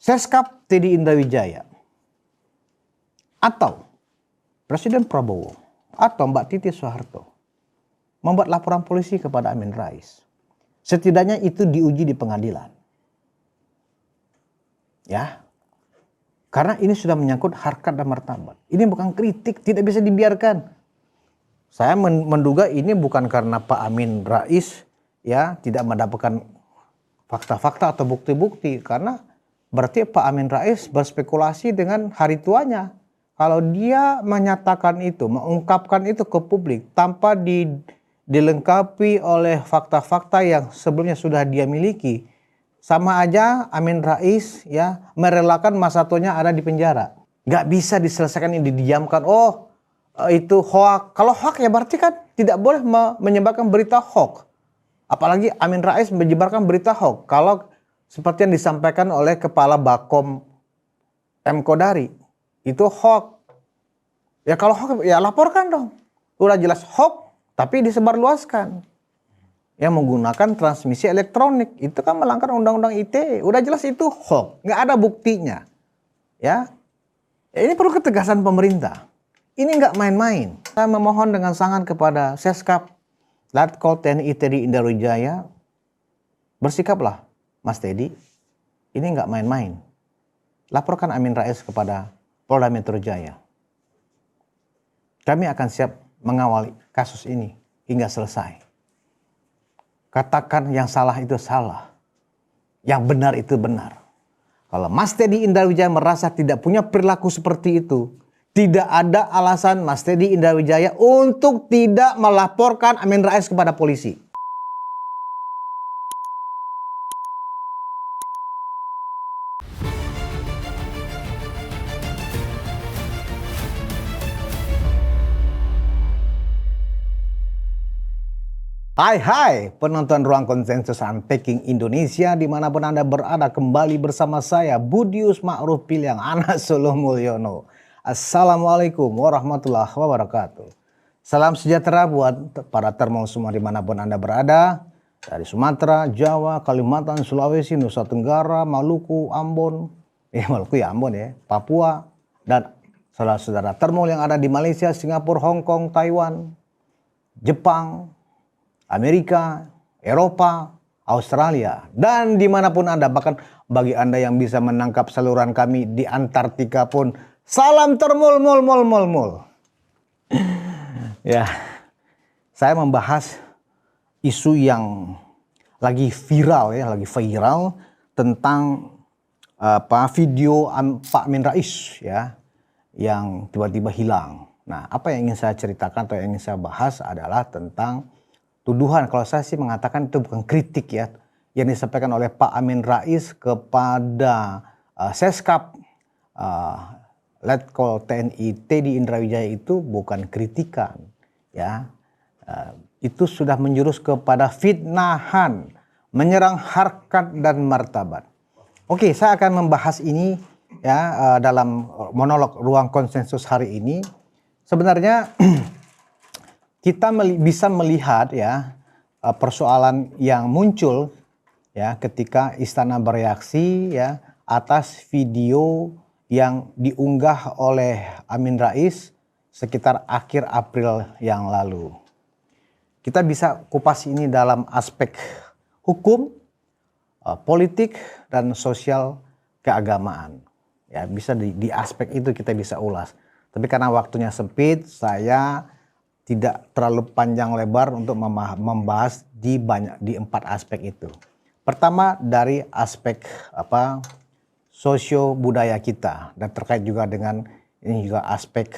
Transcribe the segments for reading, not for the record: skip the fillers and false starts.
Seskap Teddy Indrawijaya atau Presiden Prabowo atau Mbak Titi Soeharto membuat laporan polisi kepada Amin Rais. Setidaknya itu diuji di pengadilan. Ya. Karena ini sudah menyangkut harkat dan martabat. Ini bukan kritik, tidak bisa dibiarkan. Saya menduga ini bukan karena Pak Amin Rais ya tidak mendapatkan fakta-fakta atau bukti-bukti, karena berarti Pak Amin Rais berspekulasi dengan hari tuanya. Kalau dia menyatakan itu, mengungkapkan itu ke publik tanpa dilengkapi oleh fakta-fakta yang sebelumnya sudah dia miliki, sama aja Amin Rais ya merelakan masa tuanya ada di penjara. Nggak bisa diselesaikan ini, didiamkan. Oh itu hoak. Kalau hoak ya berarti kan tidak boleh menyebarkan berita hoak. Apalagi Amin Rais menyebarkan berita hoak. Kalau seperti yang disampaikan oleh Kepala Bakom M. Kodari, itu hoak. Ya kalau hoak ya laporkan dong. Udah jelas hoak tapi disebarluaskan. Yang menggunakan transmisi elektronik, itu kan melanggar undang-undang ITE. Udah jelas itu hoax, nggak ada buktinya. Ya, ini perlu ketegasan pemerintah. Ini nggak main-main. Saya memohon dengan sangat kepada Seskap Letkol TNI Teddy Indrawijaya, bersikaplah Mas Teddy. Ini nggak main-main. Laporkan Amin Rais kepada Polda Metro Jaya. Kami akan siap mengawal kasus ini hingga selesai. Katakan yang salah itu salah, yang benar itu benar. Kalau Mas Teddy Indrawijaya merasa tidak punya perilaku seperti itu, tidak ada alasan Mas Teddy Indrawijaya untuk tidak melaporkan Amin Rais kepada polisi. Hai penonton Ruang Konsensus Unpacking Indonesia, dimanapun Anda berada, kembali bersama saya Budius Ma'ruf Piliang Anak Solo Mulyono. Assalamualaikum warahmatullahi wabarakatuh. Salam sejahtera buat para termol semua dimanapun Anda berada, dari Sumatera, Jawa, Kalimantan, Sulawesi, Nusa Tenggara, Maluku, Ambon, Maluku ya Ambon ya, Papua, dan saudara-saudara termol yang ada di Malaysia, Singapura, Hong Kong, Taiwan, Jepang, Amerika, Eropa, Australia, dan dimanapun Anda, bahkan bagi Anda yang bisa menangkap saluran kami di Antartika pun, salam termul mul. Ya, saya membahas isu yang lagi viral tentang video Pak Amin Rais ya yang tiba-tiba hilang. Nah, apa yang ingin saya ceritakan atau yang ingin saya bahas adalah tentang tuduhan. Kalau saya sih mengatakan itu bukan kritik ya, yang disampaikan oleh Pak Amin Rais kepada Seskap Letkol TNI Teddy Indrawijaya itu bukan kritikan ya. Itu sudah menjurus kepada fitnahan, menyerang harkat dan martabat. Oke, saya akan membahas ini ya dalam monolog Ruang Konsensus hari ini. Sebenarnya kita bisa melihat ya persoalan yang muncul ya ketika istana bereaksi ya atas video yang diunggah oleh Amin Rais sekitar akhir April yang lalu. Kita bisa kupas ini dalam aspek hukum, politik, dan sosial keagamaan. Ya, bisa di aspek itu kita bisa ulas. Tapi karena waktunya sempit, saya tidak terlalu panjang lebar untuk membahas di 4 aspek itu. Pertama dari aspek sosio budaya kita, dan terkait juga dengan ini juga aspek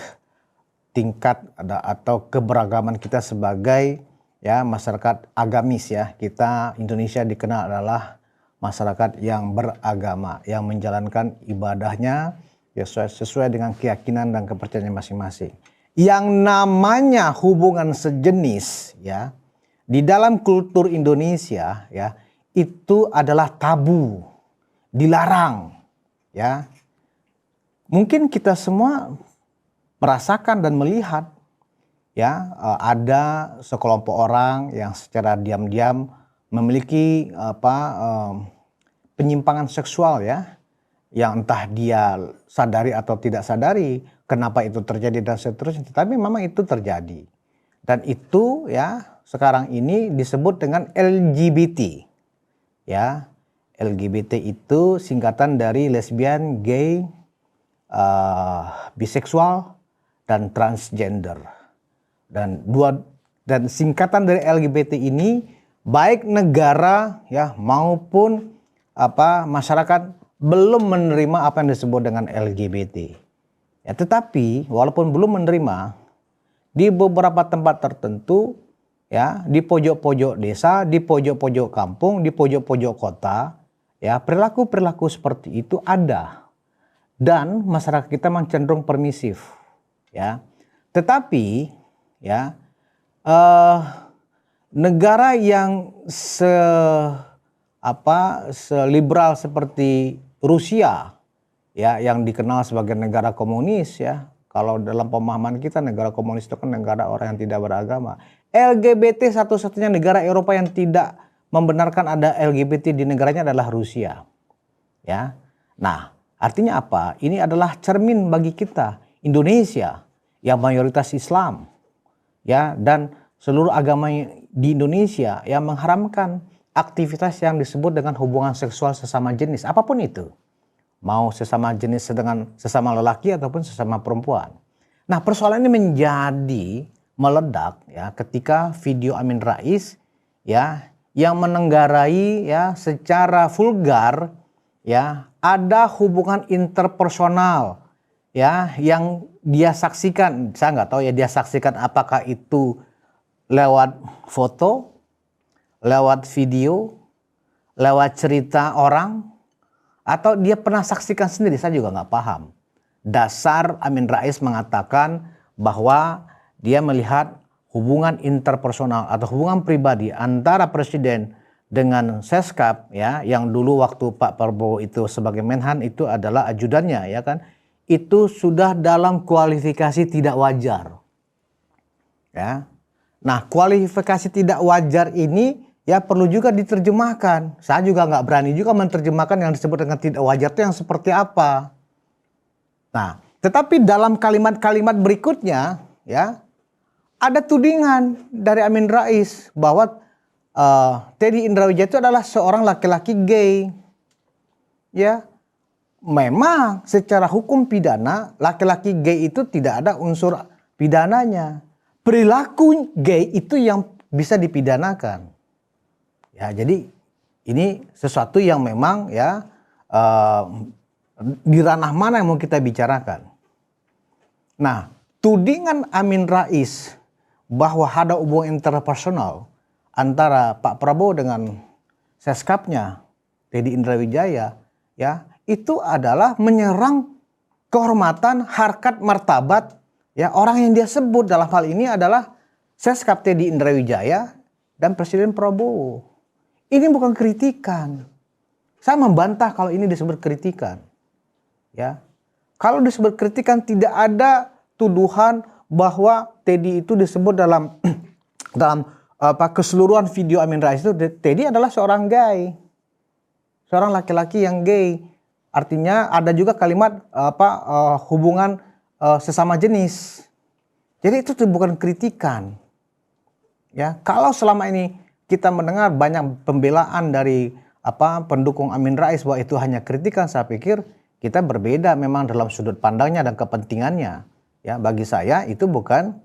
tingkat atau keberagaman kita sebagai ya masyarakat agamis ya. Kita Indonesia dikenal adalah masyarakat yang beragama, yang menjalankan ibadahnya ya sesuai dengan keyakinan dan kepercayaan masing-masing. Yang namanya hubungan sejenis ya di dalam kultur Indonesia ya itu adalah tabu, dilarang ya. Mungkin kita semua merasakan dan melihat ya ada sekelompok orang yang secara diam-diam memiliki penyimpangan seksual ya yang entah dia sadari atau tidak sadari kenapa itu terjadi dan seterusnya, tapi memang itu terjadi. Dan itu ya sekarang ini disebut dengan LGBT. Ya, LGBT itu singkatan dari lesbian, gay, biseksual, dan transgender. Dan singkatan dari LGBT ini baik negara ya maupun masyarakat belum menerima apa yang disebut dengan LGBT. Ya, tetapi walaupun belum menerima, di beberapa tempat tertentu ya, di pojok-pojok desa, di pojok-pojok kampung, di pojok-pojok kota, ya perilaku-perilaku seperti itu ada. Dan masyarakat kita memang cenderung permisif, ya. Tetapi ya negara yang seliberal seperti Rusia, ya, yang dikenal sebagai negara komunis, ya. Kalau dalam pemahaman kita negara komunis itu kan negara orang yang tidak beragama. LGBT satu-satunya negara Eropa yang tidak membenarkan ada LGBT di negaranya adalah Rusia. Ya. Nah, artinya apa? Ini adalah cermin bagi kita, Indonesia yang mayoritas Islam. Ya, dan seluruh agama di Indonesia yang mengharamkan aktivitas yang disebut dengan hubungan seksual sesama jenis, apapun itu. Mau sesama jenis dengan sesama lelaki ataupun sesama perempuan. Nah, persoalan ini menjadi meledak ya ketika video Amin Rais ya yang menenggarai ya secara vulgar ya ada hubungan interpersonal ya yang dia saksikan. Saya nggak tahu ya dia saksikan apakah itu lewat foto, lewat video, lewat cerita orang, atau dia pernah saksikan sendiri, saya juga nggak paham. Dasar Amin Rais mengatakan bahwa dia melihat hubungan interpersonal atau hubungan pribadi antara presiden dengan Seskap ya, yang dulu waktu Pak Prabowo itu sebagai Menhan itu adalah ajudannya ya kan, itu sudah dalam kualifikasi tidak wajar. Ya. Nah, kualifikasi tidak wajar ini ya perlu juga diterjemahkan. Saya juga nggak berani juga menerjemahkan yang disebut dengan tidak wajar itu yang seperti apa. Nah, tetapi dalam kalimat-kalimat berikutnya ya ada tudingan dari Amin Rais bahwa Teddy Indrawijaya itu adalah seorang laki-laki gay. Ya, memang secara hukum pidana laki-laki gay itu tidak ada unsur pidananya. Perilaku gay itu yang bisa dipidanakan. Ya, jadi ini sesuatu yang memang ya di ranah mana yang mau kita bicarakan. Nah, tudingan Amin Rais bahwa ada hubungan interpersonal antara Pak Prabowo dengan Seskapnya Teddy Indrawijaya ya itu adalah menyerang kehormatan, harkat, martabat ya orang yang dia sebut dalam hal ini adalah Seskap Teddy Indrawijaya dan Presiden Prabowo. Ini bukan kritikan. Saya membantah kalau ini disebut kritikan. Ya. Kalau disebut kritikan tidak ada tuduhan bahwa Teddy itu disebut dalam keseluruhan video Amin Rais itu Teddy adalah seorang gay. Seorang laki-laki yang gay. Artinya ada juga kalimat hubungan sesama jenis. Jadi itu bukan kritikan. Ya, kalau selama ini kita mendengar banyak pembelaan dari pendukung Amin Rais bahwa itu hanya kritikan, saya pikir kita berbeda memang dalam sudut pandangnya dan kepentingannya. Ya, bagi saya itu bukan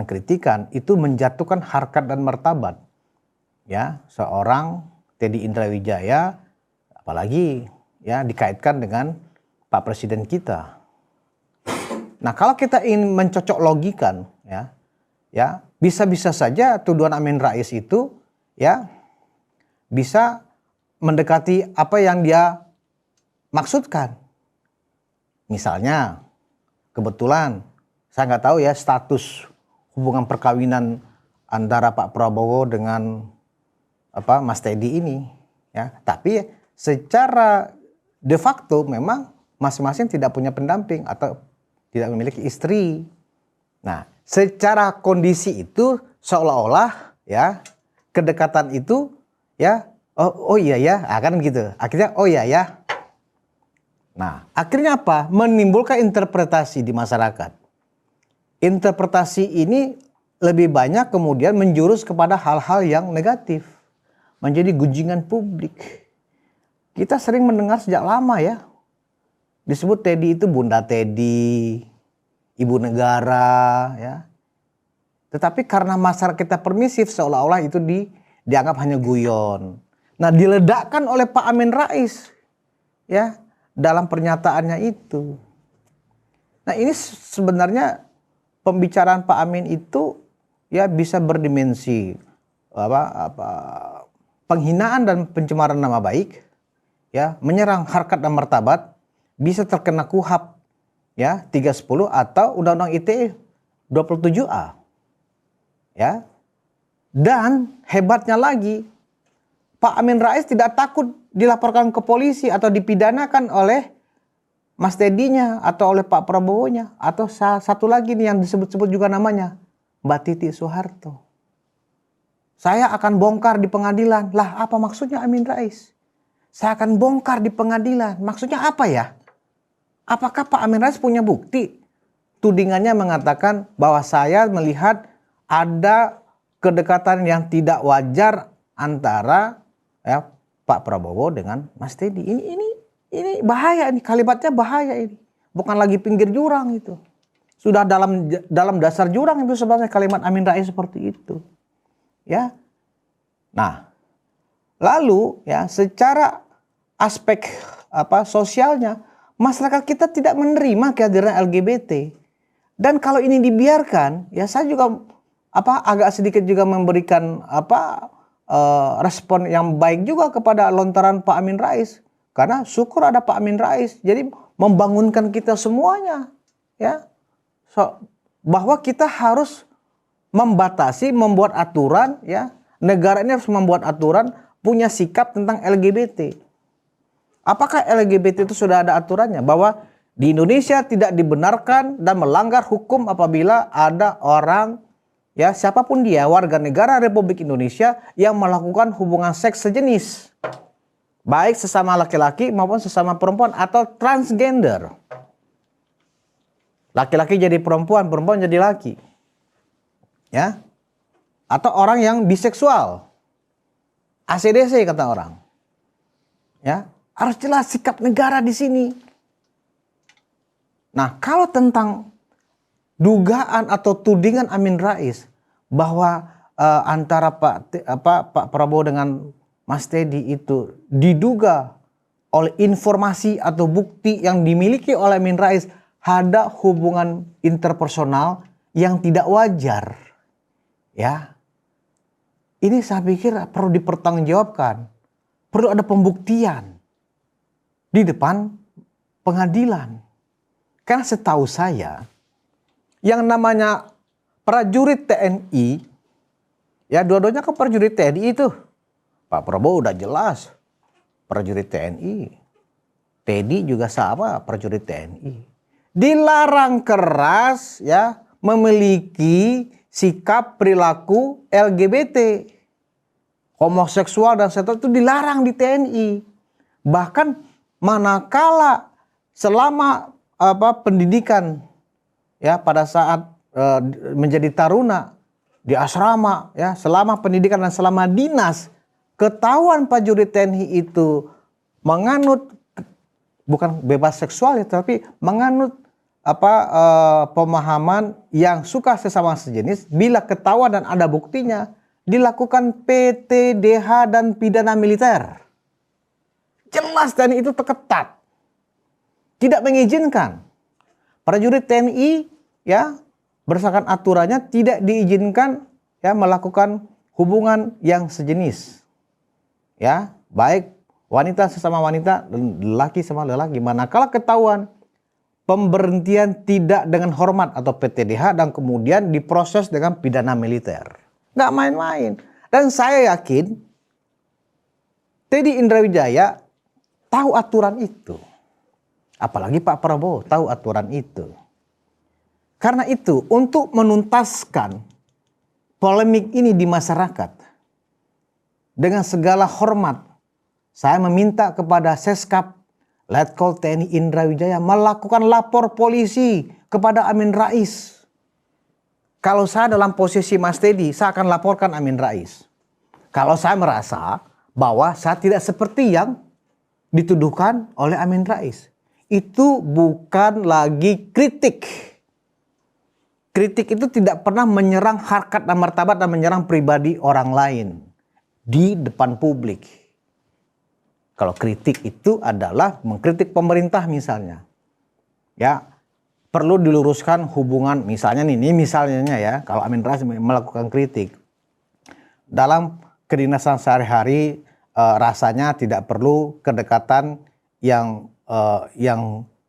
kritikan, itu menjatuhkan harkat dan martabat. Ya, seorang Teddy Indrawijaya apalagi ya dikaitkan dengan Pak Presiden kita. Nah, kalau kita ingin mencocok logikan ya bisa-bisa saja tuduhan Amin Rais itu ya bisa mendekati apa yang dia maksudkan. Misalnya kebetulan saya nggak tahu ya status hubungan perkawinan antara Pak Prabowo dengan Mas Teddy ini ya, tapi secara de facto memang masing-masing tidak punya pendamping atau tidak memiliki istri. Nah, secara kondisi itu seolah-olah ya kedekatan itu ya oh iya ya, kan gitu. Akhirnya oh iya ya. Nah, akhirnya apa? Menimbulkan interpretasi di masyarakat. Interpretasi ini lebih banyak kemudian menjurus kepada hal-hal yang negatif. Menjadi gunjingan publik. Kita sering mendengar sejak lama ya. Disebut Teddy itu Bunda Teddy, Ibu Negara ya. Tetapi karena masyarakat kita permisif seolah-olah itu dianggap hanya guyon. Nah, diledakkan oleh Pak Amin Rais ya dalam pernyataannya itu. Nah, ini sebenarnya pembicaraan Pak Amin itu ya bisa berdimensi penghinaan dan pencemaran nama baik, ya, menyerang harkat dan martabat, bisa terkena KUHP ya 310 atau Undang-Undang ITE 27A. Ya. Dan hebatnya lagi, Pak Amin Rais tidak takut dilaporkan ke polisi atau dipidanakan oleh Mas Teddy-nya atau oleh Pak Prabowo-nya, atau satu lagi nih yang disebut-sebut juga namanya, Mbak Titi Soeharto. Saya akan bongkar di pengadilan. Lah, apa maksudnya Amin Rais? Saya akan bongkar di pengadilan. Maksudnya apa ya? Apakah Pak Amin Rais punya bukti? Tudingannya mengatakan bahwa saya melihat ada kedekatan yang tidak wajar antara ya, Pak Prabowo dengan Mas Teddy. Ini bahaya, ini kalimatnya bahaya ini. Bukan lagi pinggir jurang itu. Sudah dalam dasar jurang itu sebenarnya kalimat Amin Rais seperti itu. Ya. Nah, lalu ya secara aspek sosialnya, masyarakat kita tidak menerima kehadiran LGBT. Dan kalau ini dibiarkan, ya saya juga agak sedikit juga memberikan respon yang baik juga kepada lontaran Pak Amin Rais. Karena syukur ada Pak Amin Rais. Jadi membangunkan kita semuanya, ya. Bahwa kita harus membatasi, membuat aturan, ya. Negara ini harus membuat aturan, punya sikap tentang LGBT. Apakah LGBT itu sudah ada aturannya? Bahwa di Indonesia tidak dibenarkan dan melanggar hukum apabila ada orang, ya siapapun dia, warga negara Republik Indonesia yang melakukan hubungan seks sejenis. Baik sesama laki-laki maupun sesama perempuan atau transgender. Laki-laki jadi perempuan, perempuan jadi laki. Ya. Atau orang yang biseksual. ACDC kata orang. Ya, harus jelas sikap negara di sini. Nah, kalau tentang dugaan atau tudingan Amin Rais bahwa antara Pak Prabowo dengan Mas Teddy itu diduga oleh informasi atau bukti yang dimiliki oleh Amin Rais ada hubungan interpersonal yang tidak wajar. Ya. Ini saya pikir perlu dipertanggungjawabkan. Perlu ada pembuktian di depan pengadilan. Karena setahu saya yang namanya prajurit TNI, ya dua-duanya kan prajurit TNI itu. Pak Prabowo udah jelas prajurit TNI. Teddy juga sama prajurit TNI. Dilarang keras ya memiliki sikap perilaku LGBT. Homoseksual dan seterusnya itu dilarang di TNI. Bahkan manakala selama pendidikan ya pada saat menjadi taruna di asrama ya selama pendidikan dan selama dinas, ketahuan prajurit TNI itu menganut bukan bebas seksual ya, tapi menganut pemahaman yang suka sesama sejenis, bila ketahuan dan ada buktinya dilakukan PTDH dan pidana militer. Jelas TNI itu terketat. Tidak mengizinkan prajurit TNI ya berdasarkan aturannya tidak diizinkan ya melakukan hubungan yang sejenis. Ya, baik wanita sesama wanita dan lelaki sama lelaki. Manakala ketahuan pemberhentian tidak dengan hormat atau PTDH dan kemudian diproses dengan pidana militer. Nggak main-main. Dan saya yakin Teddy Indrawijaya tahu aturan itu. Apalagi Pak Prabowo tahu aturan itu. Karena itu untuk menuntaskan polemik ini di masyarakat, dengan segala hormat saya meminta kepada Seskap Letkol TNI Indra Wijaya melakukan lapor polisi kepada Amin Rais. Kalau saya dalam posisi Mas Teddy, saya akan laporkan Amin Rais. Kalau saya merasa bahwa saya tidak seperti yang dituduhkan oleh Amin Rais. Itu bukan lagi kritik. Kritik itu tidak pernah menyerang harkat dan martabat dan menyerang pribadi orang lain di depan publik. Kalau kritik itu adalah mengkritik pemerintah misalnya. Ya, perlu diluruskan hubungan misalnya nih, ini misalnya ya, kalau Amin Rais melakukan kritik dalam kedinasan sehari-hari, rasanya tidak perlu kedekatan yang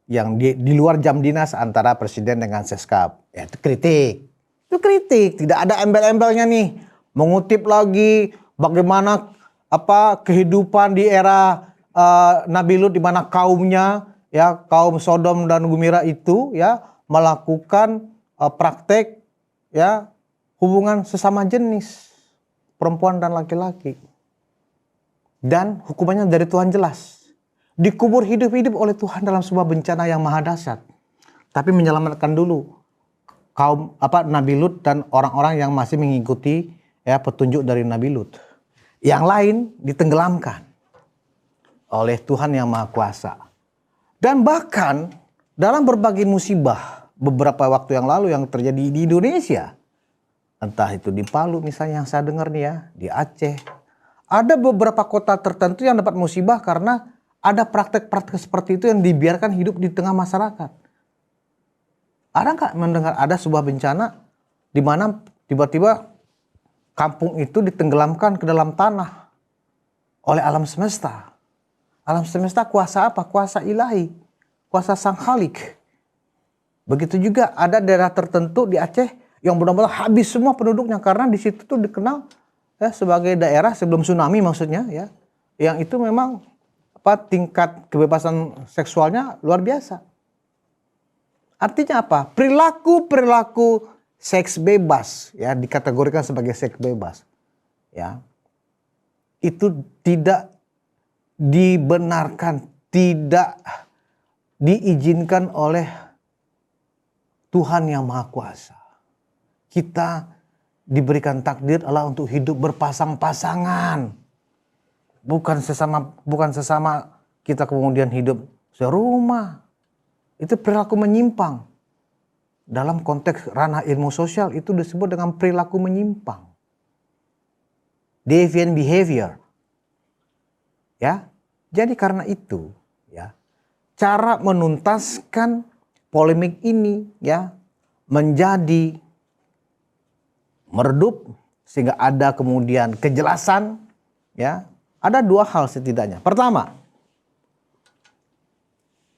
di luar jam dinas antara presiden dengan Seskap. Ya, itu kritik. Itu kritik, tidak ada embel-embelnya nih. Mengutip lagi bagaimana kehidupan di era Nabi Lut, di mana kaumnya, ya, kaum Sodom dan Gomora itu ya melakukan praktek ya hubungan sesama jenis perempuan dan laki-laki, dan hukumannya dari Tuhan jelas, dikubur hidup-hidup oleh Tuhan dalam sebuah bencana yang maha dahsyat, tapi menyelamatkan dulu kaum Nabi Lut dan orang-orang yang masih mengikuti ya petunjuk dari Nabi Lut. Yang lain ditenggelamkan oleh Tuhan yang Maha Kuasa. Dan bahkan dalam berbagai musibah beberapa waktu yang lalu yang terjadi di Indonesia, entah itu di Palu misalnya yang saya dengar nih ya, di Aceh, ada beberapa kota tertentu yang dapat musibah karena ada praktek-praktek seperti itu yang dibiarkan hidup di tengah masyarakat. Ada nggak mendengar ada sebuah bencana di mana tiba-tiba kampung itu ditenggelamkan ke dalam tanah oleh alam semesta. Alam semesta kuasa apa? Kuasa ilahi, kuasa Sang Khalik. Begitu juga ada daerah tertentu di Aceh yang benar-benar habis semua penduduknya karena di situ tuh dikenal ya sebagai daerah sebelum tsunami maksudnya ya, yang itu memang tingkat kebebasan seksualnya luar biasa. Artinya apa? Perilaku seks bebas ya dikategorikan sebagai seks bebas ya, itu tidak dibenarkan, tidak diizinkan oleh Tuhan yang Maha Kuasa. Kita diberikan takdir Allah untuk hidup berpasang-pasangan, bukan sesama kita kemudian hidup serumah. Itu perilaku menyimpang. Dalam konteks ranah ilmu sosial itu disebut dengan perilaku menyimpang. Deviant behavior. Ya. Jadi karena itu, ya, cara menuntaskan polemik ini ya menjadi meredup sehingga ada kemudian kejelasan ya. Ada dua hal setidaknya. Pertama,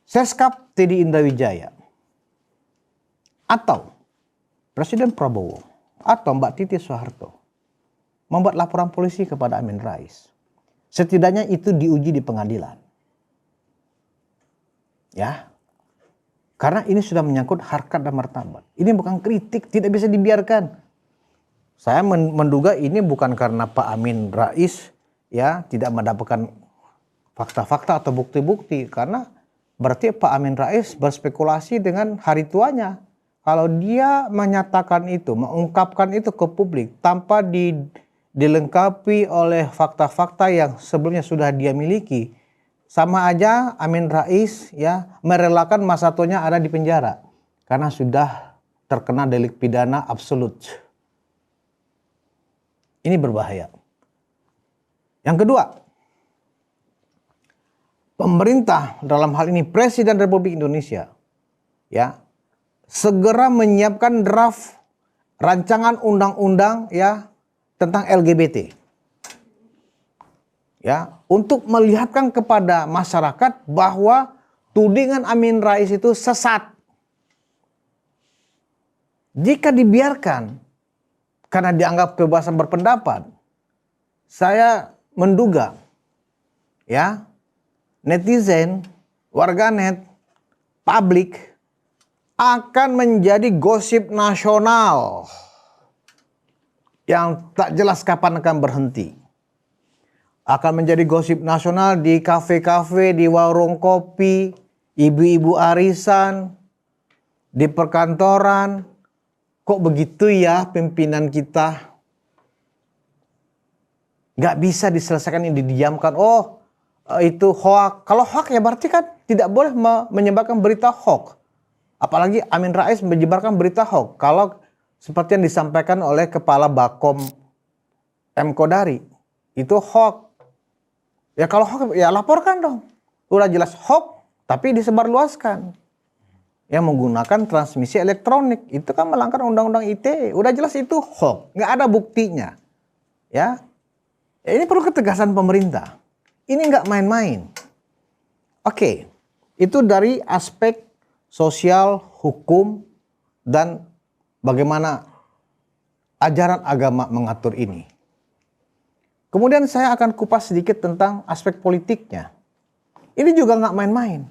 Seskap TNI Indra Wijaya atau Presiden Prabowo atau Mbak Titi Soeharto membuat laporan polisi kepada Amin Rais. Setidaknya itu diuji di pengadilan. Ya. Karena ini sudah menyangkut harkat dan martabat. Ini bukan kritik, tidak bisa dibiarkan. Saya menduga ini bukan karena Pak Amin Rais ya tidak mendapatkan fakta-fakta atau bukti-bukti, karena berarti Pak Amin Rais berspekulasi dengan hari tuanya. Kalau dia menyatakan itu, mengungkapkan itu ke publik tanpa dilengkapi oleh fakta-fakta yang sebelumnya sudah dia miliki, sama aja Amin Rais ya merelakan masa tuanya ada di penjara karena sudah terkena delik pidana absolut. Ini berbahaya. Yang kedua, pemerintah dalam hal ini Presiden Republik Indonesia ya segera menyiapkan draft rancangan undang-undang ya tentang LGBT. Ya, untuk melihatkan kepada masyarakat bahwa tudingan Amin Rais itu sesat. Jika dibiarkan karena dianggap kebebasan berpendapat, saya menduga ya netizen, warganet, publik akan menjadi gosip nasional yang tak jelas kapan akan berhenti. akan menjadi gosip nasional di kafe-kafe, di warung kopi, ibu-ibu arisan, di perkantoran. Kok begitu ya pimpinan kita? Nggak bisa diselesaikan, ini didiamkan. Oh, itu hoak. Kalau hoak ya berarti kan tidak boleh menyebarkan berita hoak. Apalagi Amin Rais menyebarkan berita hoak. Kalau seperti yang disampaikan oleh Kepala Bakom M. Kodari, itu hoak. Ya kalau hoax ya laporkan dong. Udah jelas hoax tapi disebarluaskan. Yang menggunakan transmisi elektronik itu kan melanggar undang-undang ITE. Udah jelas itu hoax, nggak ada buktinya. Ya. Ini perlu ketegasan pemerintah. Ini nggak main-main. Oke. Itu dari aspek sosial, hukum, dan bagaimana ajaran agama mengatur ini. Kemudian saya akan kupas sedikit tentang aspek politiknya. Ini juga nggak main-main.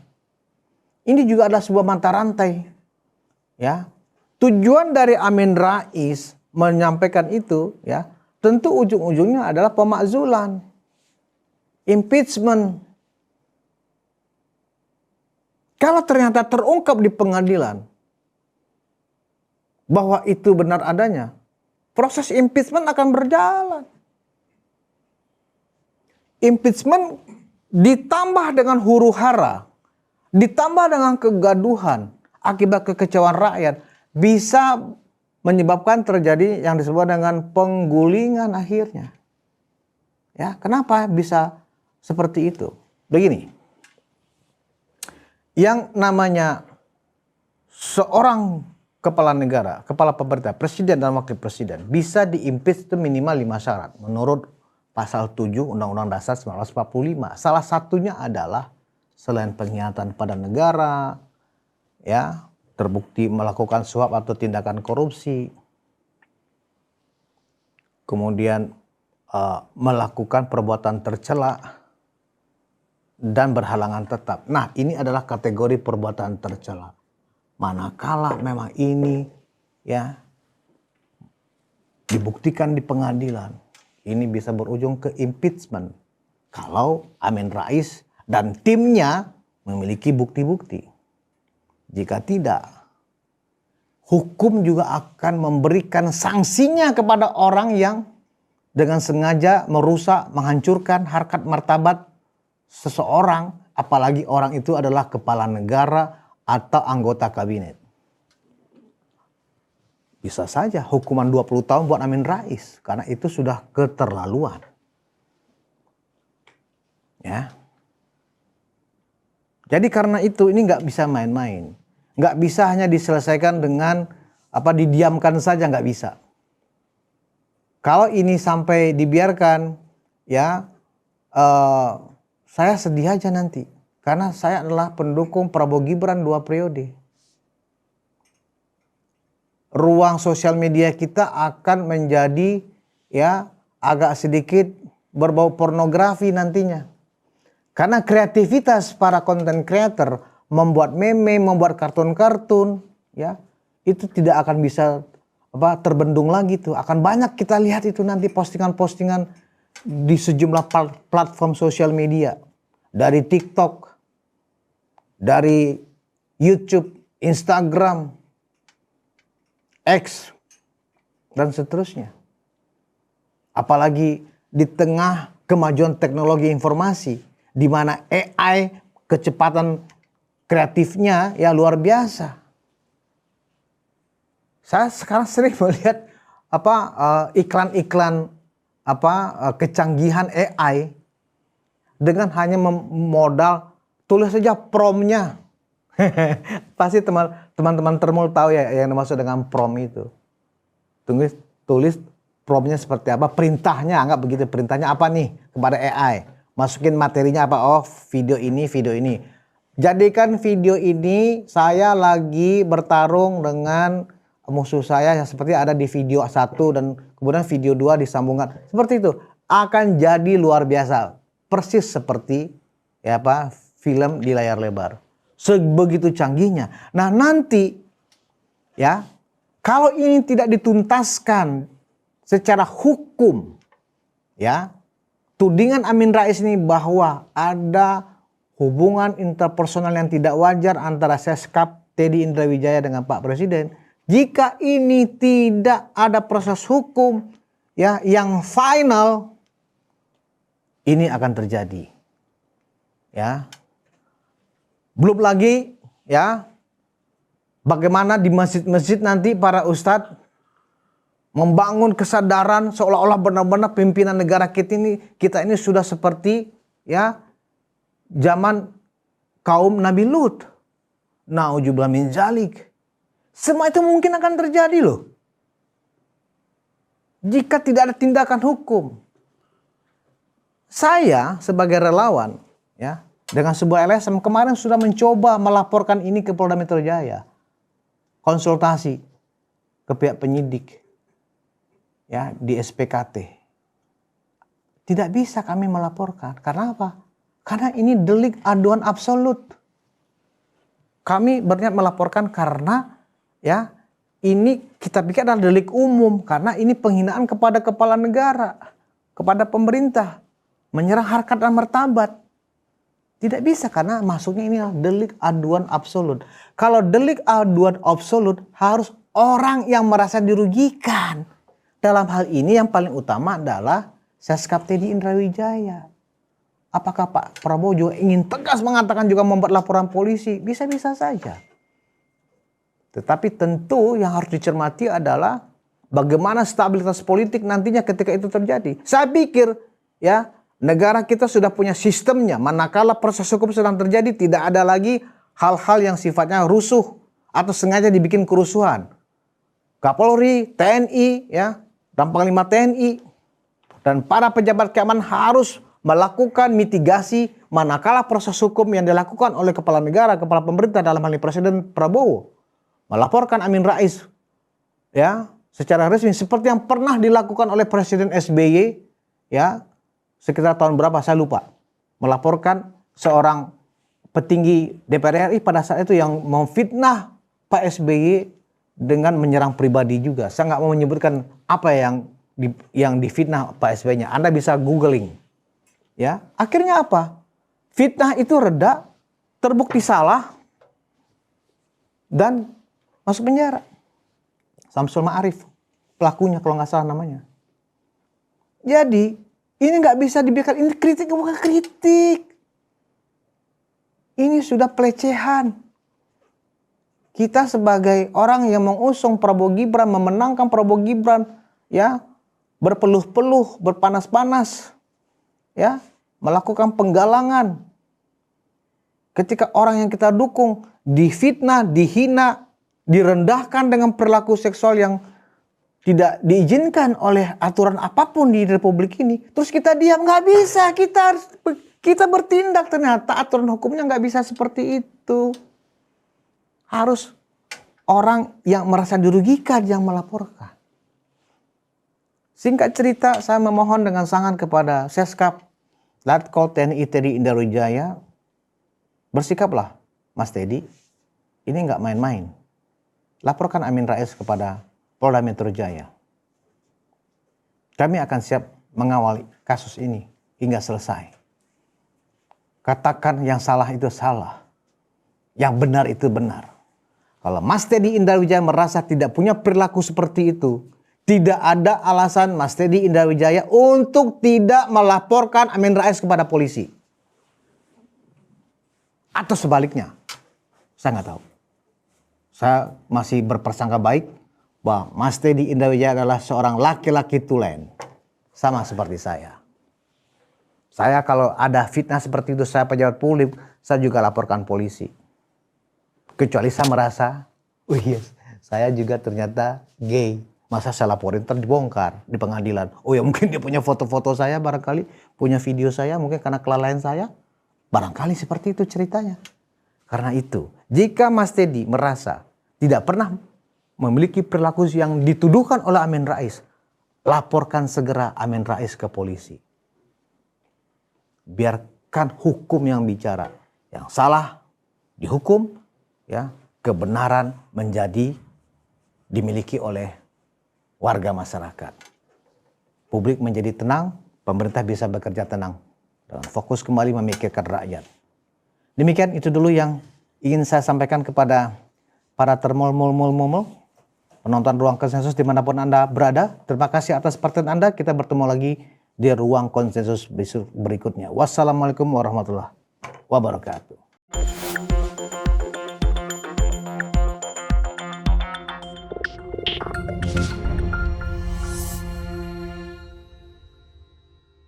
Ini juga adalah sebuah mata rantai. Ya, tujuan dari Amin Rais menyampaikan itu, ya, tentu ujung-ujungnya adalah pemakzulan, impeachment. Kalau ternyata terungkap di pengadilan bahwa itu benar adanya, proses impeachment akan berjalan. Impeachment ditambah dengan huru-hara, ditambah dengan kegaduhan akibat kekecewaan rakyat, bisa menyebabkan terjadi yang disebut dengan penggulingan akhirnya. Ya, kenapa bisa seperti itu? Begini, yang namanya seorang kepala negara, kepala pemerintah, presiden dan wakil presiden bisa diimpeach itu minimal 5 syarat menurut Pasal 7 Undang-Undang Dasar 1945. Salah satunya adalah selain pengkhianatan pada negara, ya, terbukti melakukan suap atau tindakan korupsi, kemudian melakukan perbuatan tercela dan berhalangan tetap. Nah, ini adalah kategori perbuatan tercela. Manakala memang ini, ya, dibuktikan di pengadilan, ini bisa berujung ke impeachment kalau Amin Rais dan timnya memiliki bukti-bukti. Jika tidak, hukum juga akan memberikan sanksinya kepada orang yang dengan sengaja merusak, menghancurkan harkat martabat seseorang, apalagi orang itu adalah kepala negara atau anggota kabinet. Bisa saja hukuman 20 tahun buat Amin Rais karena itu sudah keterlaluan. Ya. Jadi karena itu ini nggak bisa main-main. Nggak bisa hanya diselesaikan dengan didiamkan saja, nggak bisa. Kalau ini sampai dibiarkan, ya saya sedih aja nanti. Karena saya adalah pendukung Prabowo Gibran 2 periode. Ruang sosial media kita akan menjadi, ya, agak sedikit berbau pornografi nantinya. Karena kreativitas para content creator membuat meme, membuat kartun-kartun, ya, itu tidak akan bisa terbendung lagi tuh. Akan banyak kita lihat itu nanti postingan-postingan di sejumlah platform sosial media. Dari TikTok, dari YouTube, Instagram, X, dan seterusnya. Apalagi di tengah kemajuan teknologi informasi, di mana AI kecepatan kreatifnya ya luar biasa. Saya sekarang sering melihat iklan-iklan kecanggihan AI dengan hanya modal tulis saja promptnya. Pasti teman-teman termul tahu ya yang dimaksud dengan prompt itu. Tulis promptnya seperti apa, perintahnya, anggap begitu, perintahnya apa nih kepada AI. Masukin materinya apa, oh video ini, video ini. Jadikan video ini saya lagi bertarung dengan musuh saya yang seperti ada di video 1 dan kemudian video 2 disambungkan. Seperti itu, akan jadi luar biasa. Persis seperti film di layar lebar. Sebegitu canggihnya. Nah nanti, ya, kalau ini tidak dituntaskan secara hukum, ya, tudingan Amin Rais ini bahwa ada hubungan interpersonal yang tidak wajar antara Seskap Teddy Indrawijaya dengan Pak Presiden, jika ini tidak ada proses hukum ya yang final, ini akan terjadi. Ya. Belum lagi ya bagaimana di masjid-masjid nanti para ustadz membangun kesadaran seolah-olah benar-benar pimpinan negara kita ini sudah seperti ya zaman kaum Nabi Lut. Nauzubillah min dzalik. Semua itu mungkin akan terjadi loh. Jika tidak ada tindakan hukum. Saya sebagai relawan ya dengan sebuah LSM kemarin sudah mencoba melaporkan ini ke Polda Metro Jaya. Konsultasi ke pihak penyidik ya di SPKT. Tidak bisa kami melaporkan. Karena apa? Karena ini delik aduan absolut. Kami berniat melaporkan karena ya ini kita pikir adalah delik umum. Karena ini penghinaan kepada kepala negara, kepada pemerintah, menyerang harkat dan martabat. Tidak bisa karena masuknya ini adalah delik aduan absolut. Kalau delik aduan absolut harus orang yang merasa dirugikan. Dalam hal ini yang paling utama adalah Seskap Teddy Indrawijaya. Apakah Pak Prabowo juga ingin tegas mengatakan juga membuat laporan polisi? Bisa-bisa saja. Tetapi tentu yang harus dicermati adalah bagaimana stabilitas politik nantinya ketika itu terjadi. Saya pikir ya negara kita sudah punya sistemnya. Manakala proses hukum sedang terjadi tidak ada lagi hal-hal yang sifatnya rusuh atau sengaja dibikin kerusuhan. Kapolri, TNI ya, dan Panglima TNI dan para pejabat keamanan harus melakukan mitigasi manakala proses hukum yang dilakukan oleh kepala negara, kepala pemerintah dalam hal ini Presiden Prabowo melaporkan Amin Rais ya secara resmi seperti yang pernah dilakukan oleh Presiden SBY ya sekitar tahun berapa saya lupa, melaporkan seorang petinggi DPR RI pada saat itu yang memfitnah Pak SBY dengan menyerang pribadi juga. Saya nggak mau menyebutkan apa yang difitnah Pak SBY-nya. Anda bisa googling. Ya, akhirnya apa? Fitnah itu reda, terbukti salah, dan masuk penjara. Samsul Ma'arif, pelakunya kalau nggak salah namanya. Jadi, ini nggak bisa dibiarkan. Ini kritik bukan kritik. Ini sudah pelecehan. Kita sebagai orang yang mengusung Prabowo Gibran, memenangkan Prabowo Gibran, ya, berpeluh-peluh, berpanas-panas, ya, melakukan penggalangan. Ketika orang yang kita dukung difitnah, dihina, direndahkan dengan perilaku seksual yang tidak diizinkan oleh aturan apapun di Republik ini, terus kita diam, nggak bisa. Kita bertindak, ternyata aturan hukumnya nggak bisa seperti itu. Harus orang yang merasa dirugikan yang melaporkan. Singkat cerita, saya memohon dengan sangat kepada Seskap Letkol TNI Teddy Indrawijaya, bersikaplah Mas Teddy, ini nggak main-main. Laporkan Amin Rais kepada Polda Metro Jaya. Kami akan siap mengawal kasus ini hingga selesai. Katakan yang salah itu salah, yang benar itu benar. Kalau Mas Teddy Indrawijaya merasa tidak punya perilaku seperti itu, tidak ada alasan Mas Teddy Indrawijaya untuk tidak melaporkan Amin Rais kepada polisi. Atau sebaliknya, saya nggak tahu. Saya masih berprasangka baik bahwa Mas Teddy Indrawijaya adalah seorang laki-laki tulen. Sama seperti saya. Saya kalau ada fitnah seperti itu, saya pejabat publik, saya juga laporkan polisi. Kecuali saya merasa, oh yes, saya juga ternyata gay. Masa saya laporin dibongkar di pengadilan. Oh ya mungkin dia punya foto-foto saya barangkali, punya video saya mungkin karena kelalaian saya. Barangkali seperti itu ceritanya. Karena itu, jika Mas Teddy merasa tidak pernah memiliki perilaku yang dituduhkan oleh Amin Rais, laporkan segera Amin Rais ke polisi. Biarkan hukum yang bicara. Yang salah dihukum, ya, kebenaran menjadi dimiliki oleh warga masyarakat. Publik menjadi tenang, pemerintah bisa bekerja tenang dan fokus kembali memikirkan rakyat. Demikian itu dulu yang ingin saya sampaikan kepada para termul-mul-mul-mul, penonton Ruang Konsensus dimanapun Anda berada. Terima kasih atas perhatian Anda. Kita bertemu lagi di Ruang Konsensus berikutnya. Wassalamualaikum warahmatullahi wabarakatuh.